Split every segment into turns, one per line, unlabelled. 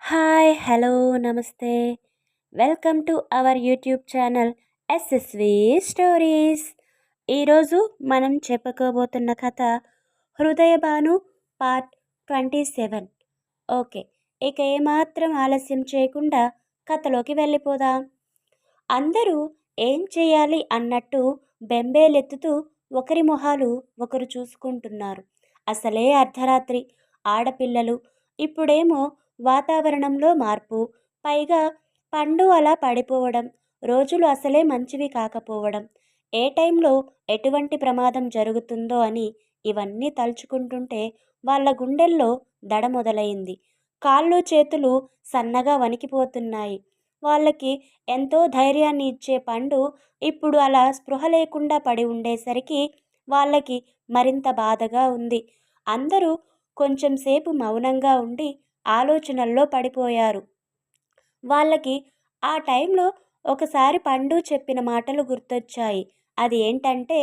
Hi hello నమస్తే welcome to our YouTube channel SSV stories. ఈరోజు మనం చెప్పుకోబోతున్న కథ హృదయభాను పార్ట్ 27. ఓకే, ఇక ఏమాత్రం ఆలస్యం చేయకుండా కథలోకి వెళ్ళిపోదాం. అందరూ ఏం చేయాలి అన్నట్టు బెంబేలెత్తుతూ ఒకరి మొహాలు ఒకరు చూసుకుంటున్నారు. అసలే అర్ధరాత్రి, ఆడపిల్లలు, ఇప్పుడేమో వాతావరణంలో మార్పు, పైగా పండు అలా పడిపోవడం, రోజులు అసలే మంచివి కాకపోవడం, ఏ టైంలో ఎటువంటి ప్రమాదం జరుగుతుందో అని ఇవన్నీ తలుచుకుంటుంటే వాళ్ళ గుండెల్లో దడ మొదలైంది. కాళ్ళు చేతులు సన్నగా వణికిపోతున్నాయి. వాళ్ళకి ఎంతో ధైర్యాన్ని ఇచ్చే పండు ఇప్పుడు అలా స్పృహ లేకుండా పడి ఉండేసరికి వాళ్ళకి మరింత బాధగా ఉంది. అందరూ కొంచెం సేపు మౌనంగా ఉండి ఆలోచనల్లో పడిపోయారు. వాళ్ళకి ఆ టైంలో ఒకసారి పండు చెప్పిన మాటలు గుర్తొచ్చాయి. అది ఏంటంటే,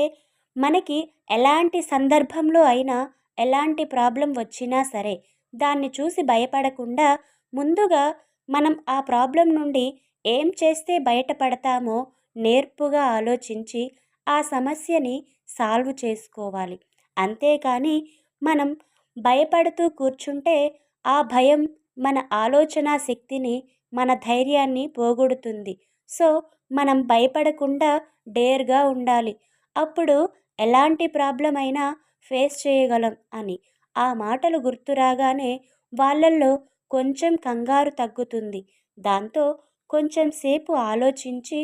మనకి ఎలాంటి సందర్భంలో అయినా ఎలాంటి ప్రాబ్లం వచ్చినా సరే దాన్ని చూసి భయపడకుండా ముందుగా మనం ఆ ప్రాబ్లం నుండి ఏం చేస్తే బయటపడతామో నేర్పుగా ఆలోచించి ఆ సమస్యని సాల్వ్ చేసుకోవాలి. అంతేకాని మనం భయపడుతూ కూర్చుంటే ఆ భయం మన ఆలోచన శక్తిని, మన ధైర్యాన్ని పోగొడుతుంది. సో మనం భయపడకుండా డేర్గా ఉండాలి. అప్పుడు ఎలాంటి ప్రాబ్లం అయినా ఫేస్ చేయగలం అని ఆ మాటలు గుర్తు రాగానే వాళ్ళల్లో కొంచెం కంగారు తగ్గుతుంది. దాంతో కొంచెం సేపు ఆలోచించి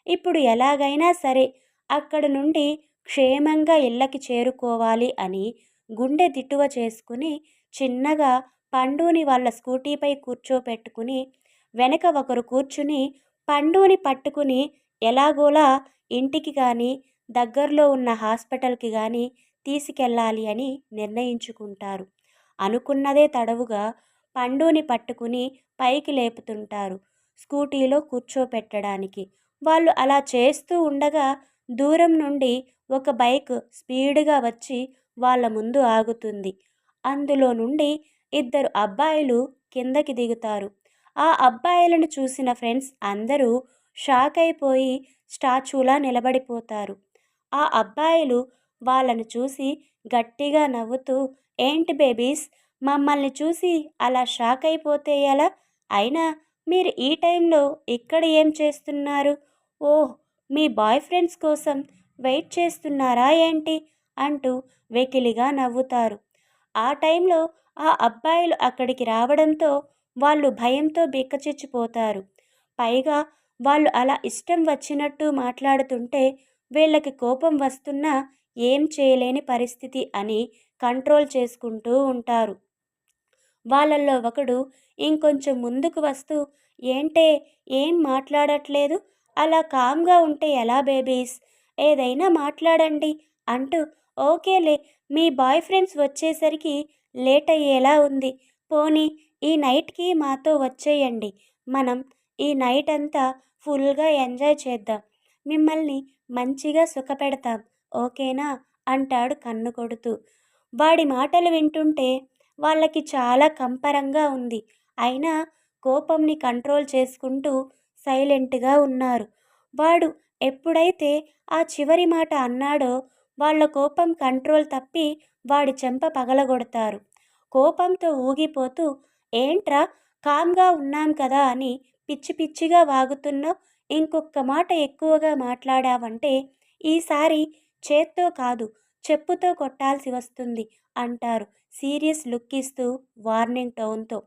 ఇప్పుడు ఎలాగైనా సరే అక్కడ నుండి క్షేమంగా ఇళ్ళకి చేరుకోవాలి అని గుండె దిట్టువ చేసుకుని చిన్నగా పండుని వాళ్ళ స్కూటీపై కూర్చోపెట్టుకుని వెనక ఒకరు కూర్చుని పండుని పట్టుకుని ఎలాగోలా ఇంటికి కానీ దగ్గరలో ఉన్న హాస్పిటల్కి కానీ తీసుకెళ్ళాలి అని నిర్ణయించుకుంటారు. అనుకున్నదే తడవుగా పండుని పట్టుకుని పైకి లేపుతుంటారు స్కూటీలో కూర్చోపెట్టడానికి. వాళ్ళు అలా చేస్తూ ఉండగా దూరం నుండి ఒక బైక్ స్పీడ్గా వచ్చి వాళ్ళ ముందు ఆగుతుంది. అందులో నుండి ఇద్దరు అబ్బాయిలు కిందకి దిగుతారు. ఆ అబ్బాయిలను చూసిన ఫ్రెండ్స్ అందరూ షాక్ అయిపోయి స్టాచ్యూలా నిలబడిపోతారు. ఆ అబ్బాయిలు వాళ్ళను చూసి గట్టిగా నవ్వుతూ, ఏంటి బేబీస్, మమ్మల్ని చూసి అలా షాక్ అయిపోతే ఎలా? అయినా మీరు ఈ టైంలో ఇక్కడ ఏం చేస్తున్నారు? ఓహ్, మీ బాయ్ ఫ్రెండ్స్ కోసం వెయిట్ చేస్తున్నారా ఏంటి? అంటూ వెకిలిగా నవ్వుతారు. ఆ టైంలో ఆ అబ్బాయిలు అక్కడికి రావడంతో వాళ్ళు భయంతో బిక్కచిచ్చిపోతారు. పైగా వాళ్ళు అలా ఇష్టం వచ్చినట్టు మాట్లాడుతుంటే వీళ్ళకి కోపం వస్తున్నా ఏం చేయలేని పరిస్థితి అని కంట్రోల్ చేసుకుంటూ ఉంటారు. వాళ్ళల్లో ఒకడు ఇంకొంచెం ముందుకు వస్తూ, ఏంటే, ఏం మాట్లాడట్లేదు? అలా కామ్గా ఉంటే ఎలా బేబీస్? ఏదైనా మాట్లాడండి అంటూ, ఓకేలే, మీ బాయ్ ఫ్రెండ్స్ వచ్చేసరికి లేట్ అయ్యేలా ఉంది. పోనీ ఈ నైట్కి మాతో వచ్చేయండి. మనం ఈ నైట్ అంతా ఫుల్గా ఎంజాయ్ చేద్దాం. మిమ్మల్ని మంచిగా సుఖపెడతాం, ఓకేనా? అంటాడు కన్ను కొడుతూ. వాడి మాటలు వింటుంటే వాళ్ళకి చాలా కంపరంగా ఉంది. అయినా కోపంని కంట్రోల్ చేసుకుంటూ సైలెంట్గా ఉన్నారు. వాడు ఎప్పుడైతే ఆ చివరి మాట అన్నాడో వాళ్ళ కోపం కంట్రోల్ తప్పి వాడి చెంప పగలగొడతారు. కోపంతో ఊగిపోతూ, ఏంట్రా, కామ్గా ఉన్నాం కదా అని పిచ్చి పిచ్చిగా వాగుతున్నావు? ఇంకొక్క మాట ఎక్కువగా మాట్లాడావంటే ఈసారి చేత్తో కాదు చెప్పుతో కొట్టాల్సి వస్తుంది అంటారు సీరియస్ లుక్ ఇస్తూ వార్నింగ్ టోన్తో.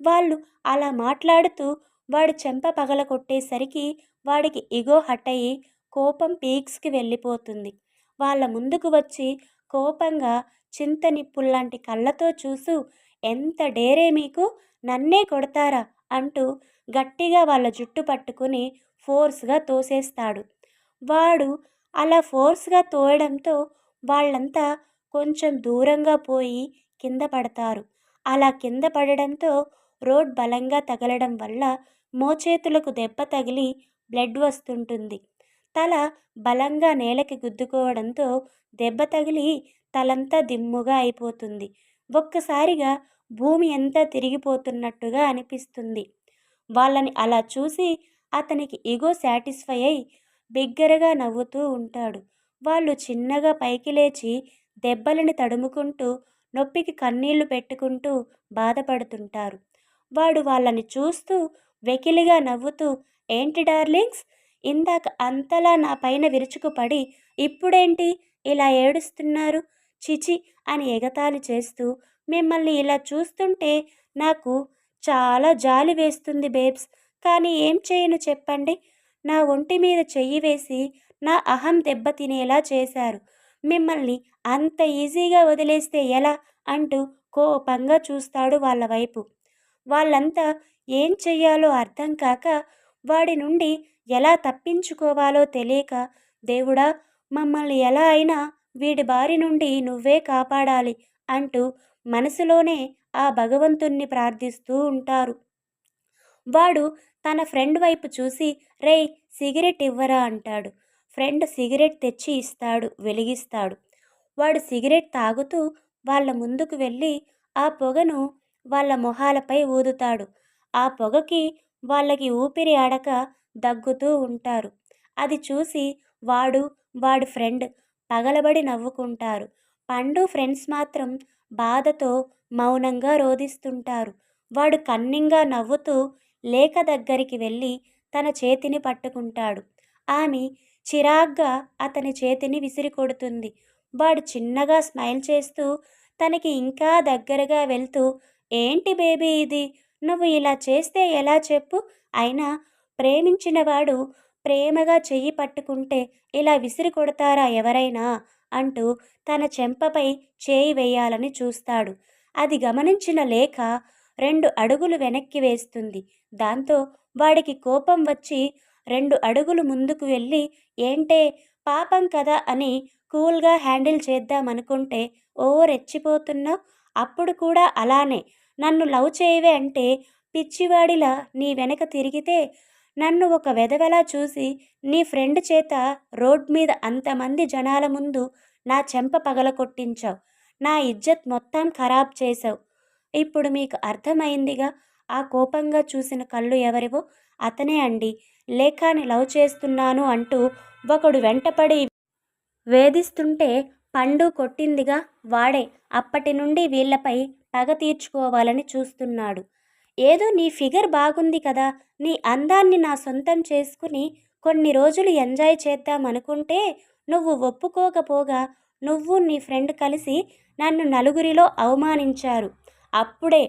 వాళ్ళు అలా మాట్లాడుతూ వాడి చెంప పగల కొట్టేసరికి వాడికి ఇగో హట్ అయ్యి కోపం పీక్స్కి వెళ్ళిపోతుంది. వాళ్ళ ముందుకు వచ్చి కోపంగా చింత నిప్పుల్లాంటి కళ్ళతో చూసు, ఎంత డేరే మీకు, నన్నే కొడతారా అంటూ గట్టిగా వాళ్ళ జుట్టు పట్టుకుని ఫోర్స్గా తోసేస్తాడు. వాడు అలా ఫోర్స్గా తోయడంతో వాళ్ళంతా కొంచెం దూరంగా పోయి కింద పడతారు. అలా కింద పడడంతో రోడ్ బలంగా తగలడం వల్ల మోచేతులకు దెబ్బ తగిలి బ్లడ్ వస్తుంటుంది. తల బలంగా నేలకి గుద్దుకోవడంతో దెబ్బ తగిలి తలంతా దిమ్ముగా అయిపోతుంది. ఒక్కసారిగా భూమి అంతా తిరిగిపోతున్నట్టుగా అనిపిస్తుంది. వాళ్ళని అలా చూసి అతనికి ఇగో సాటిస్ఫై అయి బిగ్గరగా నవ్వుతూ ఉంటాడు. వాళ్ళు చిన్నగా పైకి లేచి దెబ్బలని తడుముకుంటూ నొప్పికి కన్నీళ్లు పెట్టుకుంటూ బాధపడుతుంటారు. వాడు వాళ్ళని చూస్తూ వెకిలిగా నవ్వుతూ, ఏంటి డార్లింగ్స్, ఇందాక అంతలా నా పైన విరుచుకుపడి ఇప్పుడేంటి ఇలా ఏడుస్తున్నారు, చిచి అని ఎగతాళి చేస్తూ, మిమ్మల్ని ఇలా చూస్తుంటే నాకు చాలా జాలి వేస్తుంది బేబ్స్. కానీ ఏం చేయను చెప్పండి. నా ఒంటి మీద చెయ్యి వేసి నా అహం దెబ్బతినేలా చేశారు. మిమ్మల్ని అంత ఈజీగా వదిలేస్తే ఎలా అంటూ కోపంగా చూస్తాడు వాళ్ళ వైపు. వాళ్ళంతా ఏం చెయ్యాలో అర్థం కాక, వాడి నుండి ఎలా తప్పించుకోవాలో తెలియక, దేవుడా, మమ్మల్ని ఎలా అయినా వీడి బారి నుండి నువ్వే కాపాడాలి అంటూ మనసులోనే ఆ భగవంతుణ్ణి ప్రార్థిస్తూ ఉంటారు. వాడు తన ఫ్రెండ్ వైపు చూసి, రేయ్, సిగరెట్ ఇవ్వరా అంటాడు. ఫ్రెండ్ సిగరెట్ తెచ్చి ఇస్తాడు, వెలిగిస్తాడు. వాడు సిగరెట్ తాగుతూ వాళ్ళ ముందుకు వెళ్ళి ఆ పొగను వాళ్ళ మొహాలపై ఊదుతాడు. ఆ పొగకి వాళ్ళకి ఊపిరి ఆడక దగ్గుతూ ఉంటారు. అది చూసి వాడు, వాడి ఫ్రెండ్ పగలబడి నవ్వుకుంటారు. పండు ఫ్రెండ్స్ మాత్రం బాధతో మౌనంగా రోదిస్తుంటారు. వాడు కన్నింగా నవ్వుతూ లేఖ దగ్గరికి వెళ్ళి తన చేతిని పట్టుకుంటాడు. ఆమె చిరాగ్గా అతని చేతిని విసిరికొడుతుంది. వాడు చిన్నగా స్మైల్ చేస్తూ తనకి ఇంకా దగ్గరగా వెళ్తూ, ఏంటి బేబీ ఇది, నువ్వు ఇలా చేస్తే ఎలా చెప్పు, అయినా ప్రేమించినవాడు ప్రేమగా చెయ్యి పట్టుకుంటే ఇలా విసిరి కొడతారా ఎవరైనా అంటూ తన చెంపపై చేయి వేయాలని చూస్తాడు. అది గమనించిన లేఖ 2 అడుగులు వెనక్కి వేస్తుంది. దాంతో వాడికి కోపం వచ్చి 2 అడుగులు ముందుకు వెళ్ళి, ఏంటే, పాపం కదా అని కూల్గా హ్యాండిల్ చేద్దామనుకుంటే ఓ రెచ్చిపోతున్నావు, అప్పుడు కూడా అలానే నన్ను లవ్ చేయవే అంటే పిచ్చివాడిలా నీ వెనక తిరిగితే నన్ను ఒక వెధవలా చూసి నీ ఫ్రెండ్ చేత రోడ్ మీద అంతమంది జనాల ముందు నా చెంప పగలకొట్టించావు. నా ఇజ్జత్ మొత్తం ఖరాబ్ చేశావు. ఇప్పుడు మీకు అర్థమైందిగా ఆ కోపంగా చూసిన కళ్ళు ఎవరివో. అతనే అండి, లేఖని లవ్ చేస్తున్నాను అంటూ ఒకడు వెంటపడి వేధిస్తుంటే పండు కొట్టిందిగా వాడే. అప్పటి నుండి వీళ్ళపై పగ తీర్చుకోవాలని చూస్తున్నాడు. ఏదో నీ ఫిగర్ బాగుంది కదా, నీ అందాన్ని నా సొంతం చేసుకుని కొన్ని రోజులు ఎంజాయ్ చేద్దామనుకుంటే నువ్వు ఒప్పుకోకపోగా నువ్వు నీ ఫ్రెండ్ కలిసి నన్ను నలుగురిలో అవమానించారు. అప్పుడే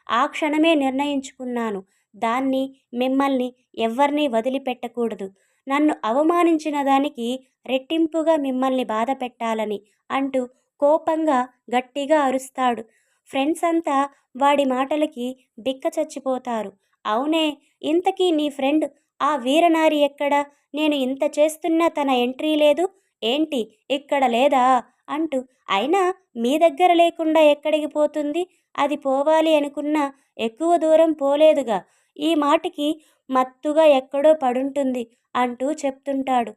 ఆ క్షణమే నిర్ణయించుకున్నాను, దాన్ని, మిమ్మల్ని ఎవ్వరినీ వదిలిపెట్టకూడదు. నన్ను అవమానించిన దానికి రెట్టింపుగా మిమ్మల్ని బాధ పెట్టాలని అంటూ కోపంగా గట్టిగా అరుస్తాడు. ఫ్రెండ్స్ అంతా వాడి మాటలకి బిక్క చచ్చిపోతారు. అవునే, ఇంతకీ నీ ఫ్రెండ్ ఆ వీరనారి ఎక్కడ, నేను ఇంత చేస్తున్నా తన ఎంట్రీ లేదు ఏంటి, ఇక్కడ లేదా అంటూ, అయినా మీ దగ్గర లేకుండా ఎక్కడికి పోతుంది, అది పోవాలి అనుకున్నా ఎక్కువ దూరం పోలేదుగా, ఈ మాటకి మత్తుగా ఎక్కడో పడుంటుంది అంటూ చెప్తుంటాడు.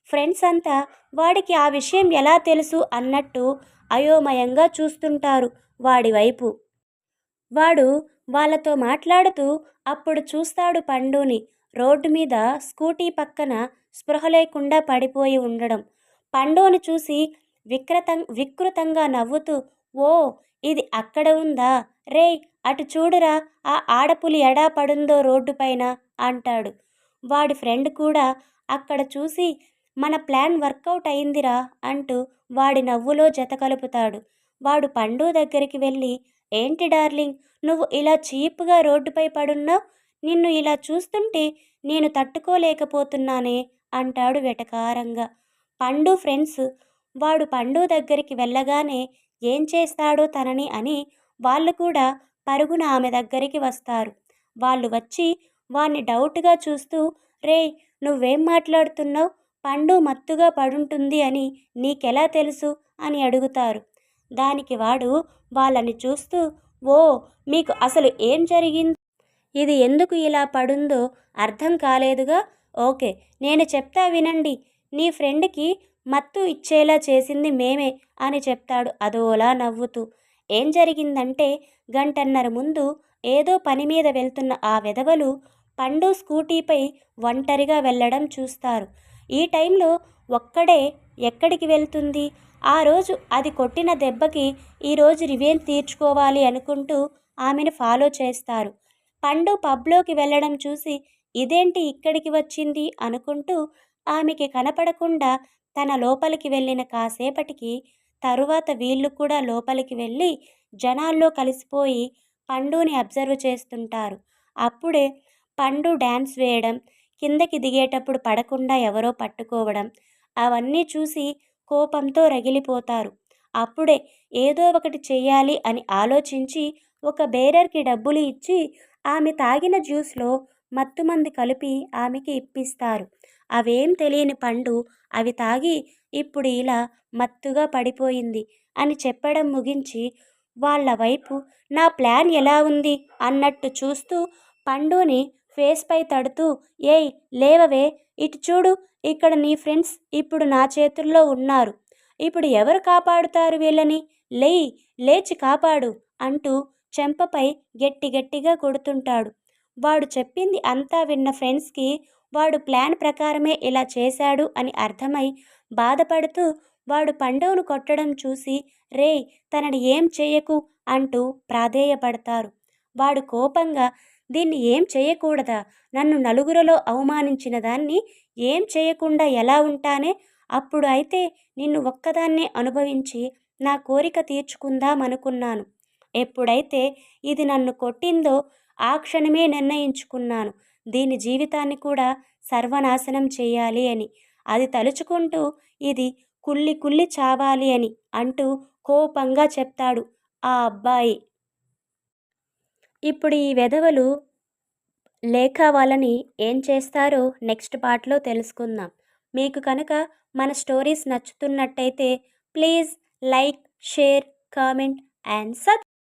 ఫ్రెండ్స్ అంతా వాడికి ఆ విషయం ఎలా తెలుసు అన్నట్టు అయోమయంగా చూస్తుంటారు వాడి వైపు. వాడు వాళ్ళతో మాట్లాడుతూ అప్పుడు చూస్తాడు పండుని రోడ్డు మీద స్కూటీ పక్కన స్పృహ లేకుండా పడిపోయి ఉండడం. పండుని చూసి వికృతంగా నవ్వుతూ, ఓ, ఇది అక్కడ ఉందా, రేయ్, అటు చూడురా, ఆ ఆడపులి ఎడా పడుందో రోడ్డు పైన అంటాడు. వాడి ఫ్రెండ్ కూడా అక్కడ చూసి, మన ప్లాన్ వర్కౌట్ అయిందిరా అంటూ వాడి నవ్వులో జత కలుపుతాడు. వాడు పండు దగ్గరికి వెళ్ళి, ఏంటి డార్లింగ్, నువ్వు ఇలా చీప్గా రోడ్డుపై పడున్నావు, నిన్ను ఇలా చూస్తుంటే నేను తట్టుకోలేకపోతున్నానే అంటాడు వెటకారంగా. పండు ఫ్రెండ్స్ వాడు పండు దగ్గరికి వెళ్ళగానే ఏం చేస్తాడో తనని అని వాళ్ళు కూడా పరుగున ఆమె దగ్గరికి వస్తారు. వాళ్ళు వచ్చి వాణ్ణి డౌట్గా చూస్తూ, రేయ్, నువ్వేం మాట్లాడుతున్నావు, పండు మత్తుగా పడుంటుంది అని నీకెలా తెలుసు అని అడుగుతారు. దానికి వాడు వాళ్ళని చూస్తూ, ఓ, మీకు అసలు ఏం జరిగింది, ఇది ఎందుకు ఇలా పడుందో అర్థం కాలేదుగా, ఓకే, నేను చెప్తా వినండి, నీ ఫ్రెండ్కి మత్తు ఇచ్చేలా చేసింది మేమే అని చెప్తాడు అదోలా నవ్వుతూ. ఏం జరిగిందంటే గంటన్నర ముందు ఏదో పని మీద వెళ్తున్న ఆ వెధవలు పండు స్కూటీపై ఒంటరిగా వెళ్ళడం చూస్తారు. ఈ టైంలో ఒక్కడే ఎక్కడికి వెళ్తుంది? ఆ రోజు అది కొట్టిన దెబ్బకి ఈరోజు రివెంజ్ తీర్చుకోవాలి అనుకుంటూ ఆమెను ఫాలో చేస్తారు. పండు పబ్లోకి వెళ్ళడం చూసి ఇదేంటి ఇక్కడికి వచ్చింది అనుకుంటూ ఆమెకి కనపడకుండా తన లోపలికి వెళ్ళిన కాసేపటికి తరువాత వీళ్ళు కూడా లోపలికి వెళ్ళి జనాల్లో కలిసిపోయి పండుని అబ్జర్వ్ చేస్తుంటారు. అప్పుడే పండు డ్యాన్స్ వేయడం, కిందకి దిగేటప్పుడు పడకుండా ఎవరో పట్టుకోవడం, అవన్నీ చూసి కోపంతో రగిలిపోతారు. అప్పుడే ఏదో ఒకటి చెయ్యాలి అని ఆలోచించి ఒక బేరర్కి డబ్బులు ఇచ్చి ఆమె తాగిన జ్యూస్లో మత్తుమందు కలిపి ఆమెకి ఇప్పిస్తారు. అవేం తెలియని పండు అవి తాగి ఇప్పుడు ఇలా మత్తుగా పడిపోయింది అని చెప్పడం ముగించి వాళ్ళ వైపు నా ప్లాన్ ఎలా ఉంది అన్నట్టు చూస్తూ పండుని ఫేస్పై తడుతూ ఏయ్ లేవవే, ఇటు చూడు, ఇక్కడ నీ ఫ్రెండ్స్ ఇప్పుడు నా చేతుల్లో ఉన్నారు. ఇప్పుడు ఎవరు కాపాడుతారు వీళ్ళని? లేయి, లేచి కాపాడు అంటూ చెంపపై గట్టి గట్టిగా కొడుతుంటాడు. వాడు చెప్పింది అంతా విన్న ఫ్రెండ్స్కి వాడు ప్లాన్ ప్రకారమే ఇలా చేశాడు అని అర్థమై బాధపడుతూ వాడు పండును కొట్టడం చూసి రేయ్ తనని ఏం చెయ్యకు అంటూ ప్రాధేయపడతారు. వాడు కోపంగా దీన్ని ఏం చేయకూడదా? నన్ను నలుగురిలో అవమానించిన దాన్ని ఏం చేయకుండా ఎలా ఉంటానే? అప్పుడు అయితే నిన్ను ఒక్కదాన్నే అనుభవించి నా కోరిక తీర్చుకుందామనుకున్నాను. ఎప్పుడైతే ఇది నన్ను కొట్టిందో ఆ క్షణమే నిర్ణయించుకున్నాను దీని జీవితాన్ని కూడా సర్వనాశనం చేయాలి అని. అది తలుచుకుంటూ ఇది కుళ్ళి కుళ్ళి చావాలి అని అంటూ కోపంగా చెప్తాడు ఆ అబ్బాయి. ఇప్పుడు ఈ వెధవలు లేఖ వాళ్ళని ఏం చేస్తారో నెక్స్ట్ పార్ట్లో తెలుసుకుందాం. మీకు కనుక మన స్టోరీస్ నచ్చుతున్నట్టయితే please like, share, comment and